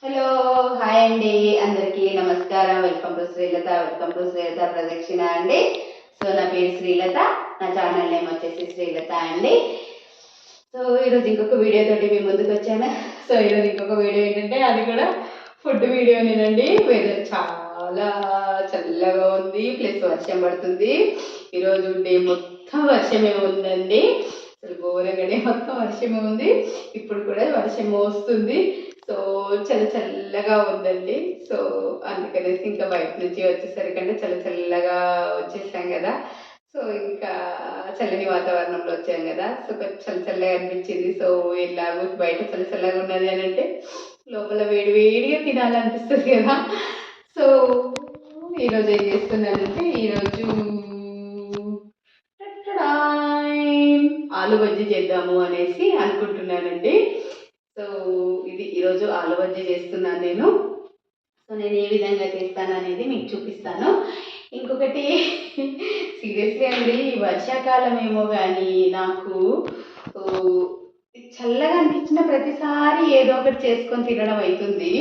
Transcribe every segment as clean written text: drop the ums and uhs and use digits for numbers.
Hello hi అండి, అందరికీ నమస్కారం. వెల్కమ్ టు శ్రీలత ప్రదక్షిణ అండి. సో నా పేరు శ్రీలత, నా ఛానల్ నేమ్ వచ్చేసి శ్రీలత అండి. సో ఈరోజు ఇంకొక వీడియో తోటి మీ ముందుకు వచ్చాను. సో ఈరోజు ఇంకొక వీడియో ఏంటంటే అది కూడా ఫుడ్ వీడియోనేనండి. వెదర్ చాలా చల్లగా ఉంది, ప్లస్ వర్షం పడుతుంది. ఈరోజు డే మొత్తం వర్షమే ఉందండి. అసలు ఘోరంగానే మొత్తం వర్షమే ఉంది. ఇప్పుడు కూడా వర్షం వస్తుంది. సో చల్లగా ఉందండి. సో అందుకనేసి ఇంకా బయట నుంచి వచ్చేసరికంటే చల్లగా వచ్చేసాం కదా. సో ఇంకా చల్లని వాతావరణంలో వచ్చాం కదా. సో కొంచెం చల్లగా అనిపించింది. సో ఎలాగో బయట చల్లగా ఉన్నది అని అంటే లోపల వేడిగా తినాలనిపిస్తుంది కదా. సో ఈరోజు ఏం చేస్తున్నానంటే ఈరోజు ఆలు బజ్జీ చేద్దాము అనేసి అనుకుంటున్నానండి. సో ఇది ఈరోజు ఆలు బజ్జీ చేస్తున్నాను నేను. సో నేను ఏ విధంగా చేస్తాను అనేది మీకు చూపిస్తాను. ఇంకొకటి సీరియస్లీ అండి, వర్షాకాలం ఏమో కానీ నాకు చల్లగా అనిపించిన ప్రతిసారి ఏదో ఒకటి చేసుకొని తినడం అవుతుంది.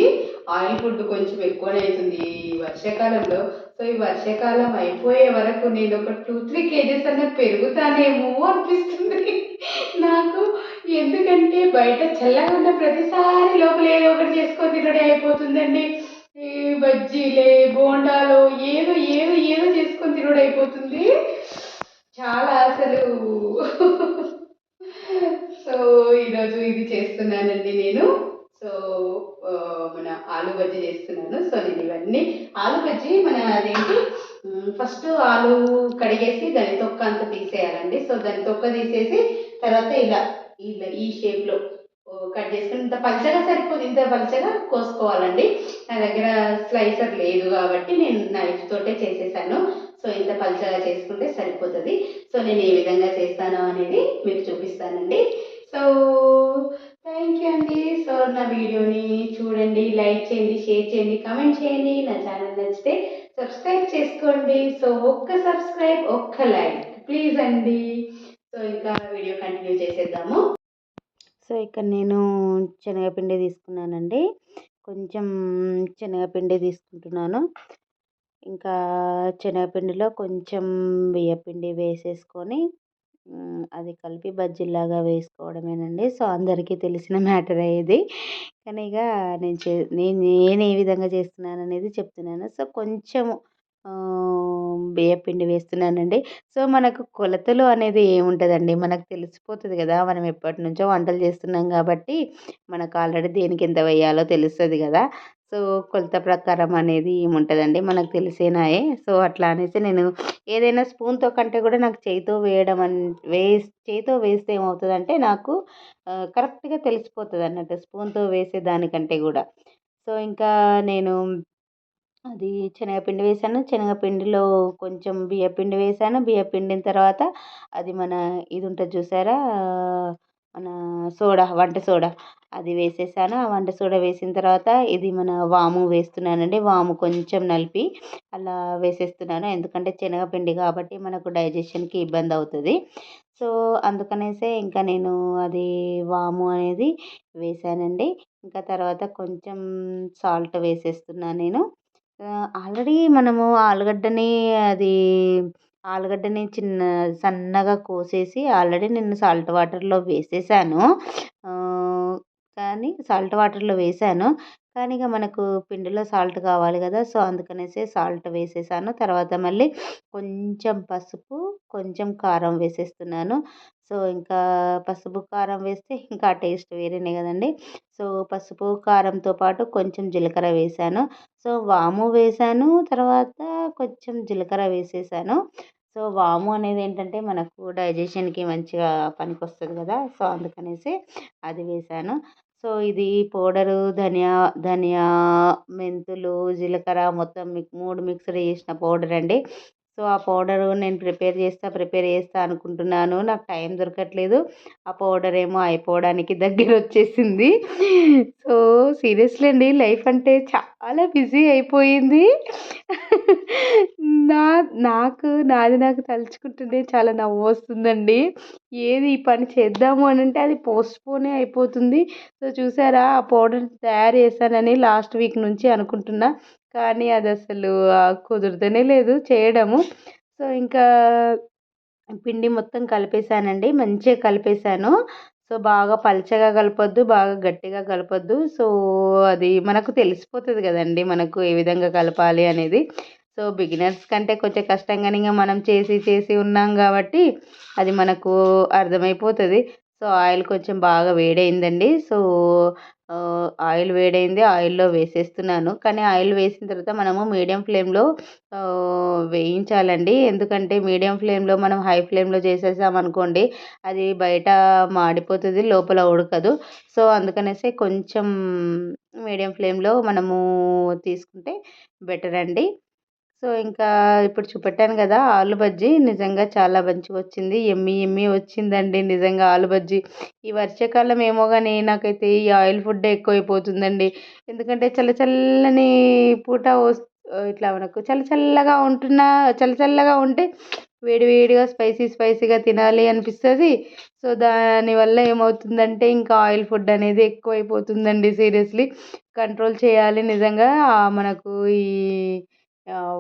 ఆయిల్ ఫుడ్ కొంచెం ఎక్కువనే అవుతుంది ఈ వర్షాకాలంలో. సో ఈ వర్షాకాలం అయిపోయే వరకు నేను ఒక 2-3 కేజెస్ అన్న పెరుగుతానేమో అనిపిస్తుంది నాకు. ఎందుకంటే బయట చల్లగా ఉన్న ప్రతిసారి లోపల ఏదో ఒకటి చేసుకొని తినడం అయిపోతుందండి. ఈ బజ్జీలే బోండాలు ఏదో ఏదో ఏదో చేసుకొని తినడం అయిపోతుంది. చాలా అసలు సో ఈరోజు ఇది చేస్తున్నానండి నేను. సో మన ఆలు బజ్జీ చేస్తున్నాను. సో నేను ఇవన్నీ ఆలు బజ్జీ మన అదేంటి ఫస్ట్ ఆలు కడిగేసి దాని తొక్క అంతా తీసేయాలండి. సో దాని తొక్క తీసేసి తర్వాత ఇలా ఇలా ఈ షేప్లో కట్ చేసుకుని ఇంత పలచగా సరిపోదు, ఇంత పలచగా కోసుకోవాలండి. నా దగ్గర స్లైసర్ లేదు కాబట్టి నేను నైఫ్ తోటే చేసేసాను. సో ఇంత పలచగా చేసుకుంటే సరిపోతుంది. సో నేను ఏ విధంగా చేస్తానో అనేది మీకు చూపిస్తానండి. సో థ్యాంక్ యూ అండి. సో నా వీడియోని చూడండి, లైక్ చేయండి, షేర్ చేయండి, కామెంట్ చేయండి. నా ఛానల్ నచ్చితే సబ్స్క్రైబ్ చేసుకోండి. సో ఒక్క సబ్స్క్రైబ్, ఒక్క లైక్ ప్లీజ్ అండి. సో ఇంకా వీడియో కంటిన్యూ చేసేద్దాము. సో ఇక్కడ నేను శనగపిండి తీసుకున్నానండి. కొంచెం శనగపిండి తీసుకుంటున్నాను. ఇంకా శనగపిండిలో కొంచెం బియ్యపిండి వేసేసుకొని అది కలిపి బజ్జీలాగా వేసుకోవడమేనండి. సో అందరికీ తెలిసిన మ్యాటరే ఇది. కానీ ఇక నేను ఏ విధంగా చేస్తున్నాను అనేది చెప్తున్నాను. సో కొంచెము బియ్యపిండి వేస్తున్నానండి. సో మనకు కొలతలు అనేది ఏముంటుందండి, మనకు తెలిసిపోతుంది కదా. మనం ఎప్పటి నుంచో వంటలు చేస్తున్నాం కాబట్టి మనకు ఆల్రెడీ దేనికి ఎంత వేయాలో తెలుస్తుంది కదా. సో కొలత ప్రకారం అనేది ఏముంటుందండి, మనకు తెలిసేనాయే. సో అట్లా అనేసి నేను ఏదైనా స్పూన్తో కంటే కూడా నాకు చేయితో వేయడం చేయితో వేస్తే ఏమవుతుందంటే నాకు కరెక్ట్గా తెలిసిపోతుంది అన్నట్టు, స్పూన్తో వేసే దానికంటే కూడా. సో ఇంకా నేను అది శనగపిండి వేసాను. శనగపిండిలో కొంచెం బియ్యపిండి వేసాను. బియ్యపిండిన తర్వాత అది మన ఇది ఉంటుంది చూసారా, మన వంట సోడా అది వేసేసాను. ఆ వంట సోడా వేసిన తర్వాత ఇది మన వాము వేస్తున్నానండి. వాము కొంచెం నలిపి అలా వేసేస్తున్నాను. ఎందుకంటే శనగపిండి కాబట్టి మనకు డైజెషన్కి ఇబ్బంది అవుతుంది. సో అందుకనేసే ఇంకా నేను అది వాము అనేది వేసానండి. ఇంకా తర్వాత కొంచెం సాల్ట్ వేసేస్తున్నాను నేను. ఆల్రెడీ మనము ఆలుగడ్డని సన్నగా కోసేసి ఆల్రెడీ నేను సాల్ట్ వాటర్లో వేసేసాను. కానీ సాల్ట్ వాటర్లో వేసాను. కానీ ఇక మనకు పిండిలో సాల్ట్ కావాలి కదా. సో అందుకనేసి సాల్ట్ వేసేసాను. తర్వాత మళ్ళీ కొంచెం పసుపు, కొంచెం కారం వేసేస్తున్నాను. సో ఇంకా పసుపు కారం వేస్తే ఇంకా టేస్ట్ వేరేనే కదండి. సో పసుపు కారంతో పాటు కొంచెం జీలకర్ర వేసాను. సో వాము వేసాను, తర్వాత కొంచెం జీలకర్ర వేసేసాను. సో వాము అనేది ఏంటంటే మనకు డైజెషన్కి మంచిగా పనికొస్తుంది కదా. సో అందుకనేసి అది వేసాను. సో ఇది పౌడరు ధనియా, మెంతులు, జీలకర్ర మొత్తం 3 మిక్స్డ్ చేసిన పౌడర్ అండి. సో ఆ పౌడరు నేను ప్రిపేర్ చేస్తా అనుకుంటున్నాను. నాకు టైం దొరకట్లేదు. ఆ పౌడర్ ఏమో అయిపోవడానికి దగ్గర వచ్చేసింది. సో సీరియస్లీ అండి, లైఫ్ అంటే చాలా బిజీ అయిపోయింది. నా నాకు తలుచుకుంటుంటే చాలా నవ్వొస్తుందండి. ఏది ఈ పని చేద్దాము అనంటే అది పోస్ట్‌పోనే అయిపోతుంది. సో, చూసారా ఆ పౌడర్ తయారు చేశానని లాస్ట్ వీక్ నుంచి అనుకుంటున్నా. కానీ అదసలు కుదురుతనే లేదు చేయడము. సో, ఇంకా పిండి మొత్తం కలిపేసానండి. మంచిగా కలిపేసాను. సో, బాగా పల్చగా కలపొద్దు, బాగా గట్టిగా కలపొద్దు. సో, అది మనకు తెలిసిపోతది గదండీ! మనకు ఏ విధంగా కలపాలి అనేది. సో, బిగినర్స్ కంటే కొంచెం కష్టంగానే ఇంగ మనం చేసి ఉన్నాం గాబట్టి అది మనకు అర్థమైపోతది. సో, ఆయిల్ కొంచెం బాగా వేడయిందండి. సో, ఆయిల్ వేడైంది. ఆయిల్‌లో వేసేస్తున్నాను. కానీ ఆయిల్ వేసిన తర్వాత మనము మీడియం ఫ్లేమ్‌లో వేయించాలండి. ఎందుకంటే మీడియం ఫ్లేమ్‌లో మనం హై ఫ్లేమ్‌లో చేసేసామనుకోండి, అది బయట మాడిపోతది. లోపల ఉడకదు. సో, అందుకనేసి కొంచెం మీడియం ఫ్లేమ్‌లో మనము తీసుకుంటే బెటరండి. సో, ఇంకా ఇప్పుడు చూపెట్టాను గదా! ఆలు బజ్జీ నిజంగా చాలా మంచిగొచ్చింది. యమ్మీ యమ్మీ వచ్చిందండి నిజంగా ఆలు బజ్జీ. ఈ వర్షాకాలం ఏమో గాని నాకైతే ఈ ఆయిల్ ఫుడ్డే ఎక్కువైపోతుందండి. ఎందుకంటే చల్లని పూట ఇట్లా మనకు చల్లగా ఉంటే వేడిగా స్పైసీగా తినాలి అనిపిస్తది. సో, దానివల్ల ఏమవుతుందంటే ఇంకా ఆయిల్ ఫుడ్ అనేది ఎక్కువైపోతుందండి సీరియస్‌లీ. కంట్రోల్ చేయాలి నిజంగా. మనకు ఈ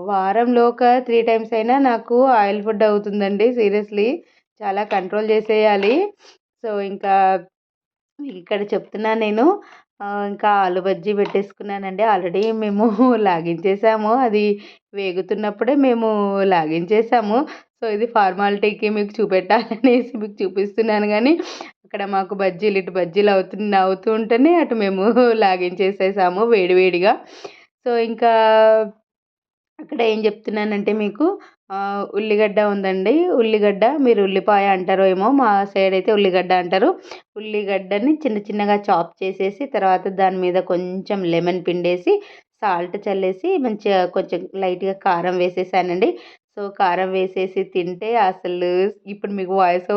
వారంలో ఒక 3 టైమ్స్ అయినా నాకు ఆయిల్ ఫుడ్ అవుతుందండి సీరియస్‌లీ. చాలా కంట్రోల్ చేసేయాలి. సో, ఇంకా ఇక్కడ చెప్తున్నా నేను. ఇంకా ఆలు బజ్జీ పెట్టేసుకున్నానండి. ఆల్రెడీ మేము లాగించేసాము. అది వేగుతున్నప్పుడే మేము లాగించేసాము. సో, ఇది ఫార్మాలిటీకి మీకు చూపెట్టాలనేసి మీకు చూపిస్తున్నాను గానీ, అక్కడ మాకు బజ్జీలు ఇటు బజ్జీలు అవుతూ ఉంటేనే అటు మేము లాగించేసేసాము వేడిగా. సో, ఇంకా అక్కడ ఏం చెప్తున్నానంటే మీకు ఉల్లిగడ్డ ఉందండి. ఉల్లిగడ్డ మీరు ఉల్లిపాయ అంటారో ఏమో! మా సైడ్ అయితే ఉల్లిగడ్డ అంటారు. ఉల్లిగడ్డని చిన్నగా చాప్ చేసేసి తర్వాత దాని మీద కొంచెం లెమన్ పిండేసి, సాల్ట్ చల్లేసి మంచిగా కొంచెం లైట్‌గా కారం వేసేసానండి. సో, కారం వేసేసి తింటే అసలు ఇప్పుడు మీకు వాయిస్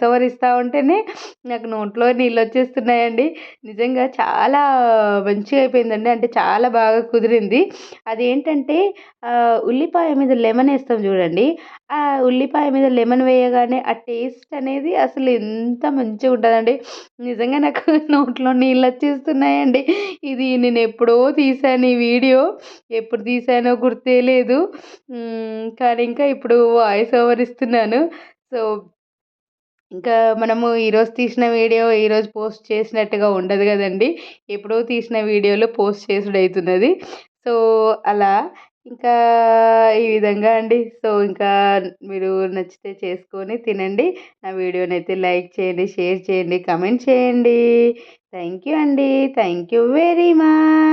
ఓవర్ ఇస్తా ఉంటేనే నాకు నోట్లో నీళ్ళొచ్చేస్తున్నాయండి. నిజంగా చాలా మంచిగా అయిపోయిందండి. అంటే చాలా బాగా కుదిరింది. అదేంటంటే ఉల్లిపాయ మీద లెమన్ ఏస్తాం చూడండి. ఆ ఉల్లిపాయ మీద లెమన్ వేయగానే ఆ టేస్ట్ అనేది అసలు ఎంత మంచిగుంటదండి. నిజంగా నాకు నోట్లో నీళ్ళొచ్చేస్తున్నాయండి. ఇది నేనెప్పుడో తీశాను ఈ వీడియో. ఎప్పుడు తీశానో గుర్తే లేదు. కానీ ఇంకా ఇప్పుడు వాయిస్ ఓవర్ ఇస్తున్నాను. సో, ఇంకా మనము ఈరోజు తీసిన వీడియో ఈరోజు పోస్ట్ చేసినట్టుగా ఉండదు గదండీ! ఎప్పుడో తీసిన వీడియోలో పోస్ట్ చేసుడయితున్నది. సో, అలా ఇంకా ఈ విధంగా అండి. సో, ఇంకా మీరు నచ్చితే చేసుకొని తినండి. నా వీడియోనైతే లైక్ చేయండి, షేర్ చేయండి, కామెంట్ చేయండి. థ్యాంక్ యూ అండి. Thank you very much.